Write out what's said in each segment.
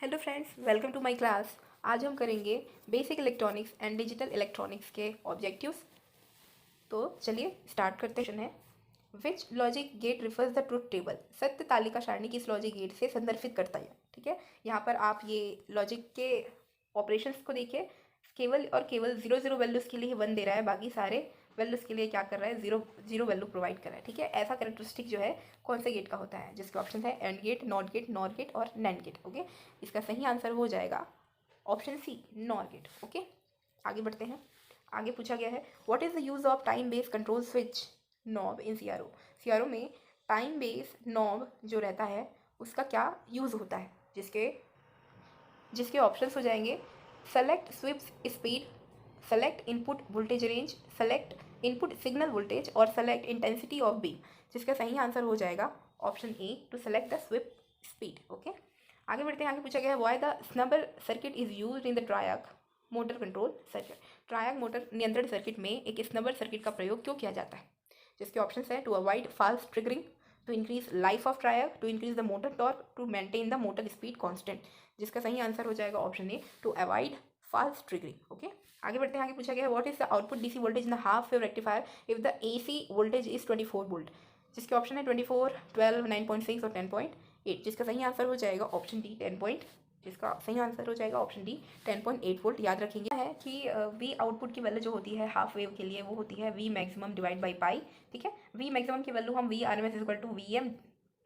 Hello friends, welcome to my class. आज हम करेंगे basic electronics and digital electronics के ऑब्जेक्टिव्स। तो चलिए स्टार्ट करते हैं। Which logic gate refers the truth table. सत्य तालिका सारणी किस लॉजिक गेट से संदर्भित करता है। ठीक है, यहाँ पर आप ये लॉजिक के ऑपरेशंस को देखिए। केवल और केवल 0 0 वैल्यूज़ के लिए 1 दे रहा है, बाकी सारे वैल्यूज़ के लिए क्या कर रहा है, 0 0 वैल्यू प्रोवाइड कर रहा है। ठीक है, ऐसा कैरेक्टरिस्टिक जो है कौन से गेट का होता है, जिसके ऑप्शन है AND gate, NOT gate, NOR gate और नैंड गेट। ओके, इसका सही आंसर हो जाएगा option C, NOR gate. Okay, आगे बढ़ते हैं। आगे पूछा गया है what is the use of time based control switch knob in CRO. CRO में टाइम बेस्ड नॉब जो रहता है उसका क्या यूज़ होता है, जिसके जिसके ऑप्शंस हो जाएंगे select sweep speed, select input voltage range, select input signal voltage और सेलेक्ट इंटेंसिटी ऑफ बीम। जिसका सही आंसर हो जाएगा option A, to select the sweep speed. Okay, आगे बढ़ते हैं। आगे पूछा गया है why the snubber circuit is used in the triac motor control circuit. Triac motor नियंत्रण सर्किट में एक स्नबर सर्किट का प्रयोग क्यों किया जाता है, जिसके ऑप्शन है to avoid false triggering, to increase life of triac, to increase the motor torque, to maintain the motor speed constant. जिसका सही आंसर हो जाएगा option A, to avoid false triggering. Okay, आगे बढ़ते हैं। आगे पूछा गया है what is the output DC voltage in the half wave rectifier if the AC voltage is 24 volt. जिसके ऑप्शन है 24, 12, 9.6 और 10.8। जिसका सही आंसर हो जाएगा ऑप्शन डी, 10 जिसका सही आंसर हो जाएगा ऑप्शन डी, 10.8 वोल्ट। याद रखेंगे है कि वी आउटपुट की वैल्यू जो होती है हाफ वेव के लिए वो होती है V maximum divide by pi. ठीक है, वी मैक्सिमम की वैल्यू हम V R M S equal to V M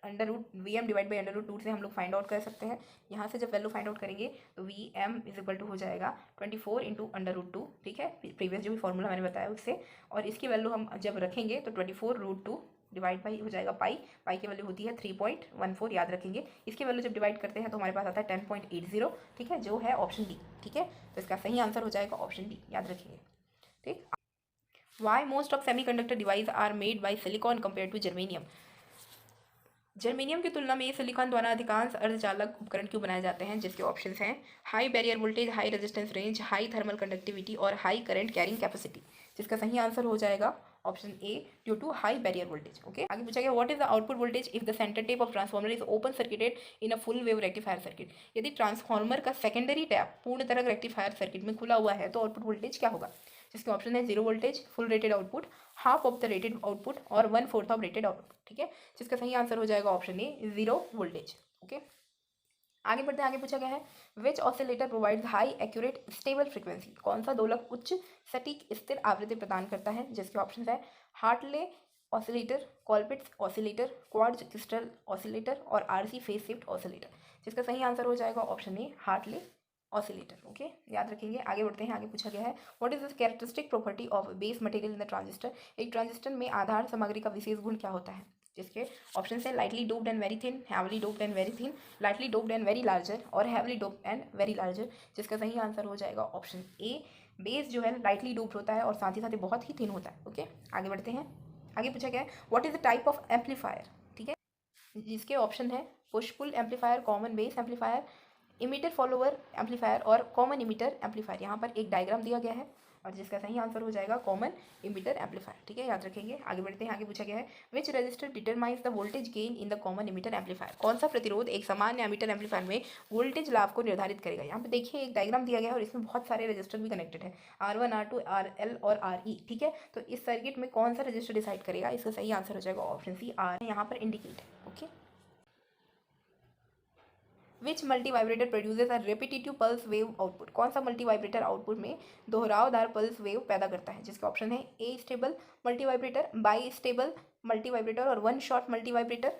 under root V M divide by under root 2 से हम लोग फाइंड आउट कर सकते हैं। यहाँ से जब वैल्यू फाइंड आउट करेंगे तो V M is equal to हो जाएगा 24 इंटू अंडर रूट 2। ठीक है, प्रीवियस जो भी फॉर्मूला मैंने बताया उससे, और इसकी वैल्यू हम जब रखेंगे तो 24 रूट 2 डिवाइड बाई हो जाएगा पाई। पाई की वैल्यू होती है 3.14, याद रखेंगे। इसकी वैल्यू जब डिवाइड करते हैं तो हमारे पास आता है 10.80। ठीक है, जो है ऑप्शन डी। ठीक है, तो इसका सही आंसर हो जाएगा ऑप्शन डी, याद रखेंगे। ठीक, why most of semiconductor device are made by silicon compare to germanium. Germanium की तुलना में सिलिकॉन द्वारा अधिकांश अर्धचालक उपकरण क्यों बनाए जाते हैं, जिसके ऑप्शंस हैं high barrier voltage, high resistance range, high thermal conductivity और हाई करंट कैरिंग कैपेसिटी। जिसका सही आंसर हो जाएगा option A, due to high barrier voltage. Okay, आगे पूछा गया what is the output voltage if the centre tap of transformer is open circuited in a full wave rectifier circuit. यदि transformer का secondary tap पूर्ण तरह rectifier circuit में खुला हुआ है तो आउटपुट वोल्टेज क्या होगा। जिसके ऑप्शन है 0 voltage, full rated output, half of the rated output और 1/4 ऑफ रेटेड आउटपुट। ठीक है, जिसका सही आंसर हो जाएगा ऑप्शन ए, 0 वोल्टेज। ओके, आगे बढ़ते हैं। आगे पूछा गया है which oscillator provides high accurate stable frequency. कौन सा दोलक उच्च सटीक स्थिर आवृत्ति प्रदान करता है। जिसके ऑप्शन है Hartley oscillator, Colpitts oscillator, quartz crystal oscillator और आरसी फेज शिफ्ट ऑसिलेटर। जिसका सही आंसर हो जाएगा ऑप्शन ए, हार्टले ऑसिलेटर। ओके, याद रखेंगे। आगे बढ़ते हैं। आगे पूछा गया है what is the characteristic property of base material in the transistor. एक ट्रांजिस्टर में आधार सामग्री का विशेष गुण क्या होता है। जिसके ऑप्शन है lightly doped and very thin, heavily doped and very thin, lightly doped and very larger और heavily doped and very larger. जिसका सही आंसर हो जाएगा ऑप्शन ए, बेस जो है लाइटली डोप्ड होता है और साथ ही साथ बहुत ही थिन होता है। ओके, आगे बढ़ते हैं। आगे पूछा गया है what is the type of amplifier. ठीक है, जिसके ऑप्शन है push pull amplifier, common base amplifier, emitter follower amplifier और कॉमन इमीटर एम्पलीफायर। यहाँ पर एक डायग्राम दिया गया है और जिसका सही आंसर हो जाएगा कॉमन इमीटर एम्पलीफायर। ठीक है, याद रखेंगे। आगे बढ़ते हैं। आगे पूछा गया है which resistor determines the voltage gain in the common emitter amplifier. कौन सा प्रतिरोध एक सामान्य एमीटर एम्पलीफायर में वोल्टेज लाभ को निर्धारित करेगा। यहाँ पे देखिए एक डायग्राम दिया गया है और इसमें बहुत सारे रजिस्टर भी कनेक्टेड है, R1, R2, RL और RE। ठीक है, तो इस सर्किट में कौन सा रजिस्टर डिसाइड करेगा, इसका सही आंसर हो जाएगा ऑप्शन सी, R यहाँ पर इंडिकेट है। Okay, which multi vibrator produces a repetitive pulse wave output. कौन सा मल्टी वाइब्रेटर आउटपुट में दोहरावदार पल्स वेव पैदा करता है। जिसके ऑप्शन है astable multivibrator, bistable multivibrator और वन शॉट मल्टी वाइब्रेटर।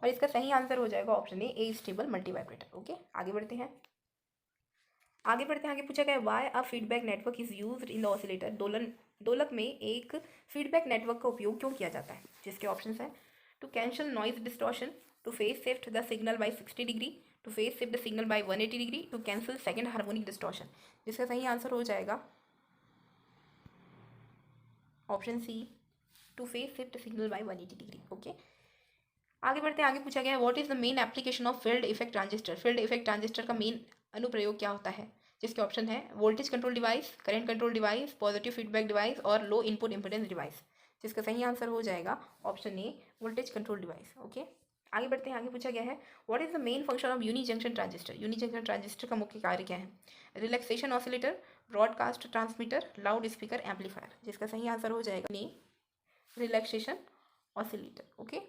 और इसका सही आंसर हो जाएगा option astable multivibrator. Okay, आगे बढ़ते हैं। आगे बढ़ते हैं। आगे पूछा गया है why a feedback network is used in the oscillator. दोलक में एक फीडबैक नेटवर्क का उपयोग क्यों किया जाता है। जिसके ऑप्शन है to cancel noise distortion, to phase shift the signal by 60 degree, to phase shift the signal by 180 degree, to cancel second harmonic distortion. जिसका सही आंसर हो जाएगा option C, to phase shift signal by 180 degree. Okay, आगे बढ़ते हैं। आगे पूछा गया है what is the main application of field effect transistor. Field effect transistor का मेन अनुप्रयोग क्या होता है। जिसके ऑप्शन है voltage control device, current control device, positive feedback device और लो इनपुट इम्पिडेंस डिवाइस। जिसका सही आंसर हो जाएगा option A, voltage control device. Okay, आगे बढ़ते हैं, आगे पूछा गया है what is the main function of unijunction transistor. Unijunction transistor का मुख्य कार्य क्या है? Relaxation oscillator, broadcast transmitter, loudspeaker amplifier. जिसका सही आंसर हो जाएगा नी रिलैक्सेशन ऑसिलेटर। ओके,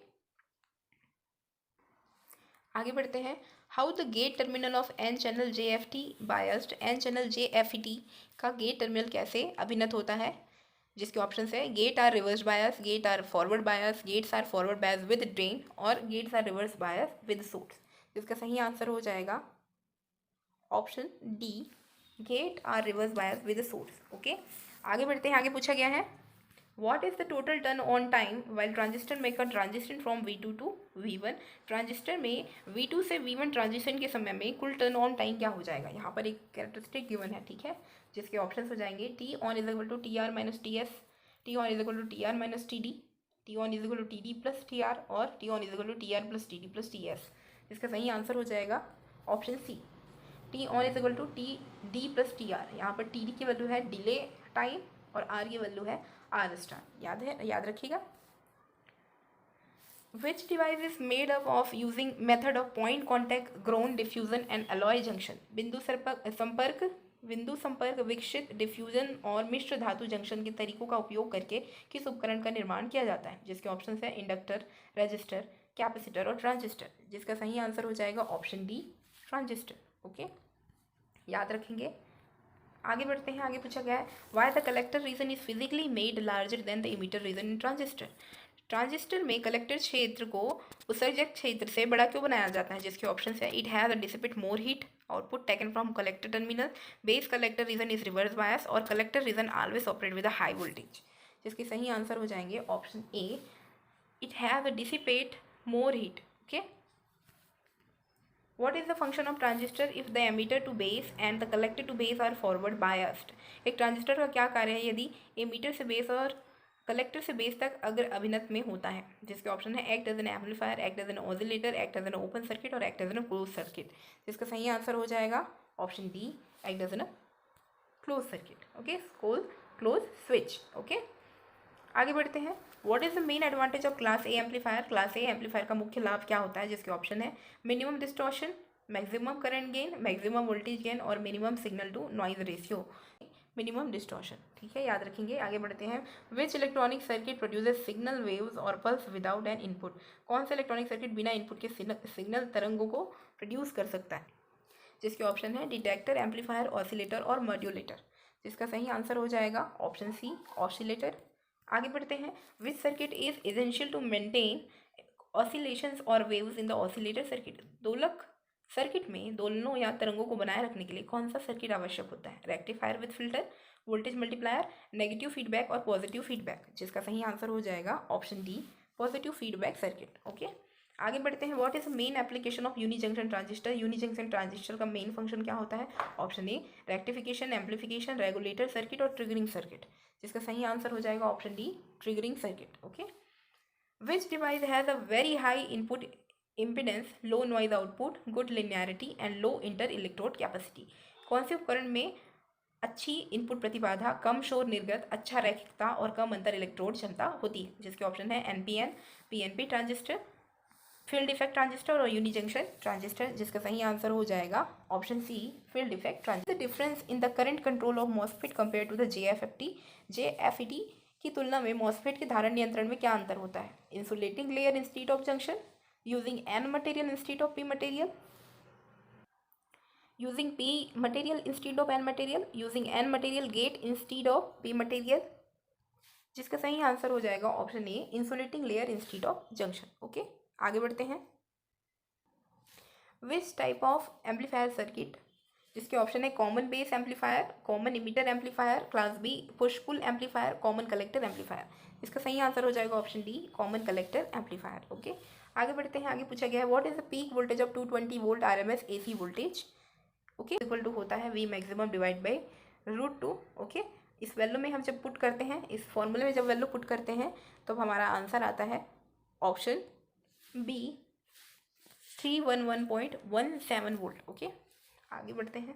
आगे बढ़ते हैं, how the gate terminal of N channel J F T biased N channel J F E T का गेट टर्मिनल कैसे अभिन्नत होता है? जिसके ऑप्शन है gate are reverse bias, gate are forward bias, gates are forward bias with drain और gates are reverse bias with source. जिसका सही आंसर हो जाएगा option D, gate are reverse bias with source. Okay, आगे बढ़ते हैं, आगे पूछा गया है What is the total turn on time while transistor make a transition from V2 to V1? Transistor में V2 से V1 ट्रांजिशन के समय में कुल टर्न ऑन टाइम क्या हो जाएगा? यहाँ पर एक कैरेक्टरिस्टिक गिवन है, ठीक है, जिसके ऑप्शंस हो जाएंगे T on is equal to T R minus T S, T on is equal to T R minus T D, T on is equal to T D plus T R और T on is equal to T R plus T D plus T S. इसका सही answer हो जाएगा option C, T on is equal to T D plus T R. यहाँ पर T D की value है delay time और are की वैल्यू है आर स्टार। याद है, याद रखिएगा। विच device is made up of using method of point contact, grown, diffusion and alloy junction. बिंदु संपर्क, विकसित, डिफ्यूजन और मिश्र धातु जंक्शन के तरीकों का उपयोग करके किस उपकरण का निर्माण किया जाता है? जिसके ऑप्शन है इंडक्टर, रजिस्टर, कैपेसिटर और ट्रांजिस्टर। जिसका सही आंसर हो जाएगा ऑप्शन डी, ट्रांजिस्टर। ओके, याद रखेंगे। आगे बढ़ते हैं, आगे पूछा गया है why the collector region is physically made larger than the emitter region in transistor. Transistor में कलेक्टर क्षेत्र को उत्सर्जक क्षेत्र से बड़ा क्यों बनाया जाता है? जिसके ऑप्शन है it has dissipate more heat, output taken from collector terminal, base collector region is reverse bias और collector region always operate with a high voltage. जिसके सही आंसर हो जाएंगे option A, it has dissipate more heat. Okay, What is the function of transistor if the emitter to base and the collector to base are forward biased? एक transistor का क्या कार्य है यदि एमीटर से बेस और कलेक्टर से base तक अगर अभिनत में होता है? जिसके ऑप्शन है act as an amplifier, act as an oscillator, act as an open circuit और act as an close circuit. जिसका सही आंसर हो जाएगा option D, act as an close circuit. Okay, close switch. Okay, आगे बढ़ते हैं, what is the main advantage of class A amplifier. Class A amplifier का मुख्य लाभ क्या होता है? जिसके ऑप्शन है minimum distortion, maximum current gain, maximum voltage gain और minimum signal to noise ratio. Minimum distortion, ठीक है, याद रखेंगे। आगे बढ़ते हैं, which electronic circuit produces signal waves और पल्स विदाउट एन इनपुट। कौन सा इलेक्ट्रॉनिक सर्किट बिना इनपुट के सिग्नल तरंगों को प्रोड्यूस कर सकता है? जिसके ऑप्शन है डिटेक्टर, एम्पलीफायर, ऑसिलेटर और मॉड्यूलेटर। जिसका सही आंसर हो जाएगा ऑप्शन सी, ऑसिलेटर। आगे बढ़ते हैं, which circuit is essential to maintain oscillations और waves in the oscillator circuit. दोलक सर्किट में दोलनों या तरंगों को बनाए रखने के लिए कौन सा सर्किट आवश्यक होता है? Rectifier with filter, voltage multiplier, negative feedback और पॉजिटिव फीडबैक। जिसका सही आंसर हो जाएगा option D, positive feedback circuit. Okay, आगे बढ़ते हैं, what is main application of unijunction transistor. Unijunction transistor का मेन फंक्शन क्या होता है? Option A rectification, amplification, regulator circuit और ट्रिगरिंग सर्किट। जिसका सही आंसर हो जाएगा option D, triggering circuit. Okay, which device has a very high input impedance, low noise output, good linearity and low inter electrode capacity. कौन से उपकरण में अच्छी इनपुट प्रतिबाधा, कम शोर निर्गत, अच्छा रैखिकता और कम अंतर इलेक्ट्रोड क्षमता होती है? जिसके ऑप्शन है NPN, PNP transistor, field effect transistor और यूनी जंक्शन ट्रांजिस्टर। जिसका सही आंसर हो जाएगा option C, field effect transistor. The difference in the current control of MOSFET compare to the JFET. JFET की तुलना में मॉसफेट के धारण नियंत्रण में क्या अंतर होता है? Insulating layer instead of junction, using N material instead of P material, using P material instead of N material, using N material gate instead of P material. जिसका सही आंसर हो जाएगा option A, insulating layer instead of junction. Okay, आगे बढ़ते हैं, which type of amplifier circuit. जिसके option है common base amplifier, common emitter amplifier, class B push pull amplifier, common collector amplifier. इसका सही आंसर हो जाएगा option D, common collector amplifier. Okay, आगे बढ़ते हैं, आगे पूछा गया है what is the peak voltage of 220 volt RMS AC voltage. Okay, equal to होता है V maximum divide by √2। Okay, इस वैल्यू में हम जब पुट करते हैं, इस फॉर्मूले में जब वैल्यू पुट करते हैं तो हमारा आंसर आता है ऑप्शन बी, 311.17 वोल्ट। ओके, आगे बढ़ते हैं,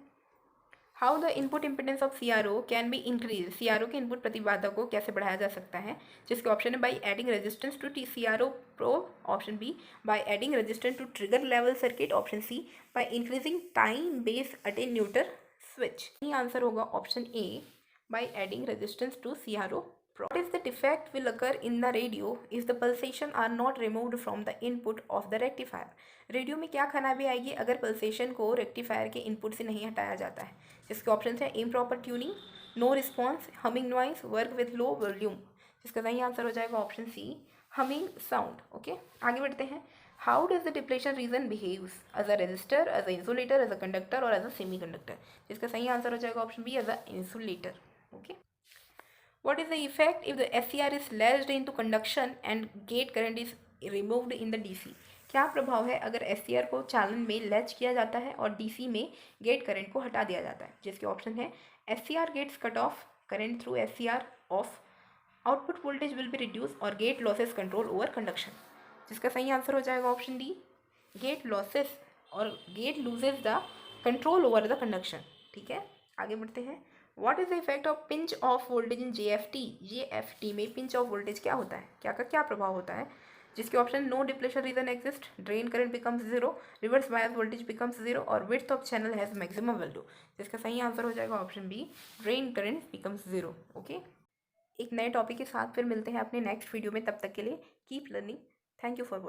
how the input impedance of CRO can be increase, CRO के इनपुट प्रतिबाधा को कैसे बढ़ाया जा सकता है, जिसके ऑप्शन है by adding resistance to CRO probe, option B by adding resistance to trigger level circuit, option C by increasing time base attenuator switch. ये आंसर होगा option A by adding resistance to CRO probe. What is the defect will occur in the radio if the pulsation are not removed from the input of the rectifier? Radio में क्या खराबी आएगी अगर pulsation को rectifier के input से नहीं हटाया जाता है, जिसके ऑप्शन है improper tuning, no response, humming noise, work with low volume. जिसका सही आंसर हो जाएगा option C, humming sound. Okay, आगे बढ़ते हैं। How does the depletion region behaves as a resistor, as a insulator, as a conductor और as a semiconductor? जिसका सही आंसर हो जाएगा option B, as a insulator. Okay, what is the effect if the SCR is latched into conduction and gate current is removed in the DC? क्या प्रभाव है अगर SCR को चालन में लैच किया जाता है और DC में गेट करंट को हटा दिया जाता है? जिसके ऑप्शन है SCR gates cut off, current through SCR off, output voltage will be reduce और gate losses control over conduction. जिसका सही आंसर हो जाएगा ऑप्शन डी, गेट लॉसेस और gate loses the control over the conduction. ठीक है, आगे बढ़ते हैं। What is the effect of pinch off voltage in JFT? JFT में पिंच ऑफ वोल्टेज क्या होता है, क्या का क्या प्रभाव होता है? जिसके option no depletion region exist, drain current becomes zero, reverse bias voltage becomes zero और width of channel has maximum value. जिसका सही आंसर हो जाएगा option B, drain current becomes zero. Okay, एक नए टॉपिक के साथ फिर मिलते हैं अपने नेक्स्ट वीडियो में, तब तक के लिए keep learning. Thank you for watching.